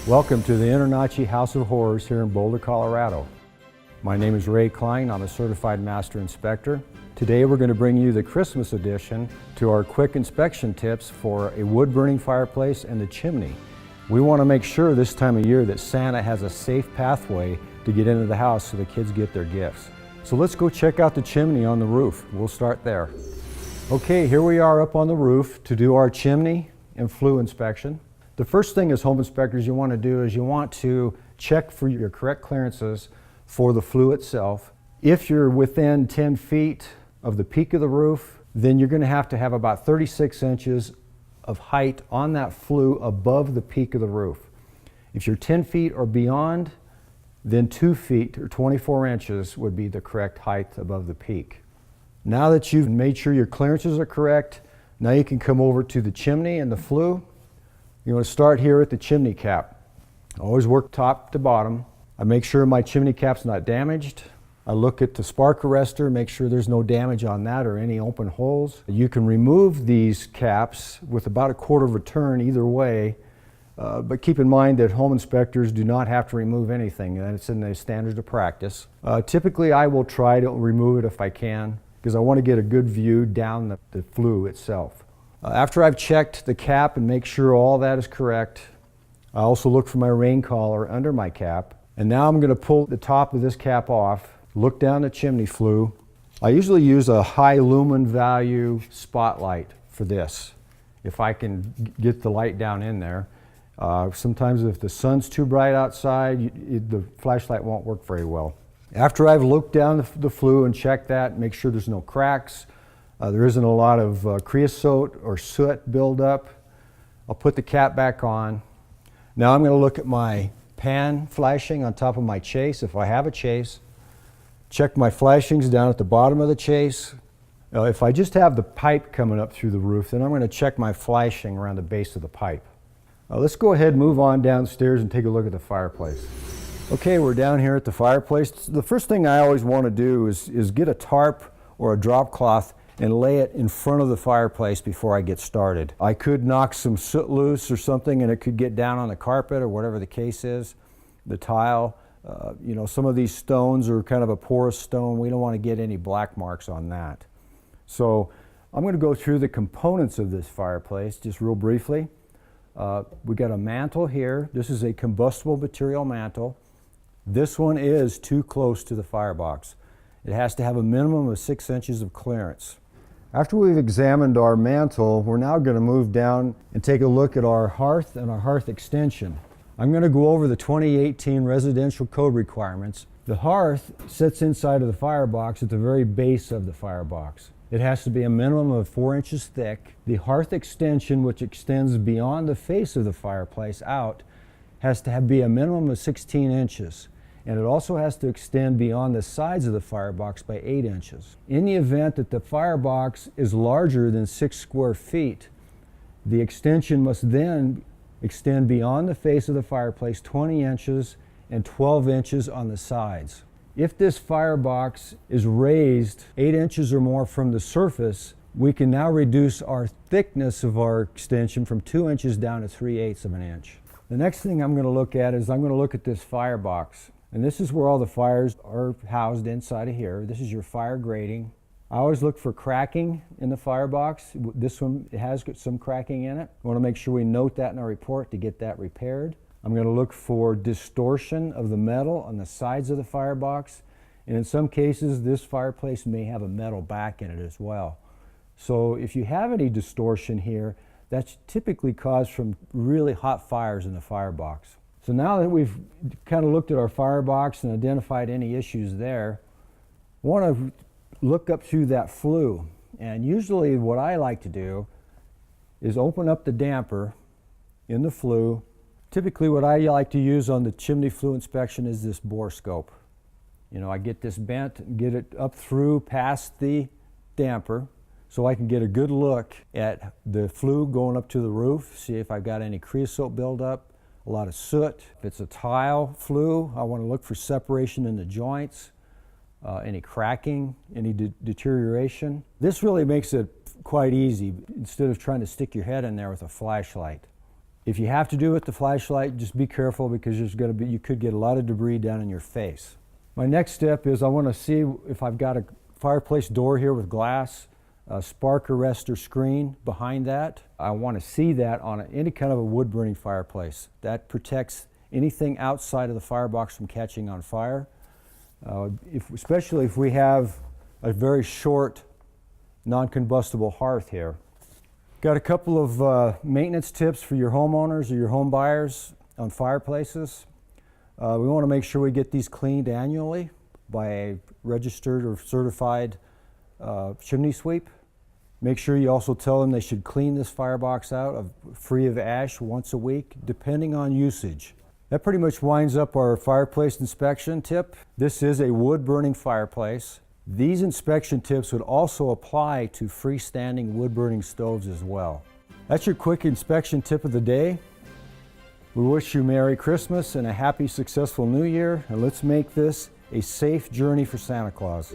Welcome to the InterNACHI House of Horrors here in Boulder, Colorado. My name is Ray Klein. I'm a certified master inspector. Today we're going to bring you the Christmas edition to our quick inspection tips for a wood-burning fireplace and the chimney. We want to make sure this time of year that Santa has a safe pathway to get into the house so the kids get their gifts. So let's go check out the chimney on the roof. We'll start there. Okay, here we are up on the roof to do our chimney and flue inspection. The first thing as home inspectors you want to do is you want to check for your correct clearances for the flue itself. If you're within 10 feet of the peak of the roof, then you're going to have about 36 inches of height on that flue above the peak of the roof. If you're 10 feet or beyond, then 2 feet or 24 inches would be the correct height above the peak. Now that you've made sure your clearances are correct, now you can come over to the chimney and the flue. You want to start here at the chimney cap. I always work top to bottom. I make sure my chimney cap's not damaged. I look at the spark arrestor, make sure there's no damage on that or any open holes. You can remove these caps with about a quarter of a turn either way, but keep in mind that home inspectors do not have to remove anything. That's in the standards of practice. Typically I will try to remove it if I can, because I want to get a good view down the flue itself. After I've checked the cap and make sure all that is correct, I also look for my rain collar under my cap. And now I'm going to pull the top of this cap off, look down the chimney flue. I usually use a high lumen value spotlight for this, if I can get the light down in there. Sometimes if the sun's too bright outside, the flashlight won't work very well. After I've looked down the flue and checked that, make sure there's no cracks, there isn't a lot of creosote or soot buildup, I'll put the cap back on. Now I'm going to look at my pan flashing on top of my chase, if I have a chase. Check my flashings down at the bottom of the chase. If I just have the pipe coming up through the roof, then I'm going to check my flashing around the base of the pipe. Let's go ahead and move on downstairs and take a look at the fireplace. Okay, we're down here at the fireplace. The first thing I always want to do is get a tarp or a drop cloth and lay it in front of the fireplace before I get started. I could knock some soot loose or something and it could get down on the carpet or whatever the case is, the tile. You know, some of these stones are kind of a porous stone. We don't want to get any black marks on that. So I'm going to go through the components of this fireplace just real briefly. We got a mantle here. This is a combustible material mantle. This one is too close to the firebox. It has to have a minimum of 6 inches of clearance. After we've examined our mantle, we're now going to move down and take a look at our hearth and our hearth extension. I'm going to go over the 2018 residential code requirements. The hearth sits inside of the firebox at the very base of the firebox. It has to be a minimum of 4 inches thick. The hearth extension, which extends beyond the face of the fireplace out, has to be a minimum of 16 inches. And it also has to extend beyond the sides of the firebox by 8 inches. In the event that the firebox is larger than 6 square feet, the extension must then extend beyond the face of the fireplace 20 inches and 12 inches on the sides. If this firebox is raised 8 inches or more from the surface, we can now reduce our thickness of our extension from 2 inches down to 3/8 of an inch. The next thing I'm going to look at is I'm going to look at this firebox. And this is where all the fires are housed inside of here. This is your fire grating. I always look for cracking in the firebox. This one has some cracking in it. I want to make sure we note that in our report to get that repaired. I'm going to look for distortion of the metal on the sides of the firebox. And in some cases, this fireplace may have a metal back in it as well. So if you have any distortion here, that's typically caused from really hot fires in the firebox. So now that we've kind of looked at our firebox and identified any issues there, I want to look up through that flue. And usually what I like to do is open up the damper in the flue. Typically what I like to use on the chimney flue inspection is this bore scope. You know, I get this bent and get it up through past the damper so I can get a good look at the flue going up to the roof, see if I've got any creosote buildup, a lot of soot. If it's a tile flue, I want to look for separation in the joints, any cracking, any deterioration. This really makes it quite easy instead of trying to stick your head in there with a flashlight. If you have to do it with the flashlight, just be careful because you could get a lot of debris down in your face. My next step is I want to see if I've got a fireplace door here with glass, a spark arrestor screen behind that. I want to see that on any kind of a wood burning fireplace. That protects anything outside of the firebox from catching on fire. Especially if we have a very short non-combustible hearth here. Got a couple of maintenance tips for your homeowners or your home buyers on fireplaces. We want to make sure we get these cleaned annually by a registered or certified chimney sweep. Make sure you also tell them they should clean this firebox out free of ash once a week, depending on usage. That pretty much winds up our fireplace inspection tip. This is a wood burning fireplace. These inspection tips would also apply to freestanding wood burning stoves as well. That's your quick inspection tip of the day. We wish you Merry Christmas and a happy, successful New Year, and let's make this a safe journey for Santa Claus.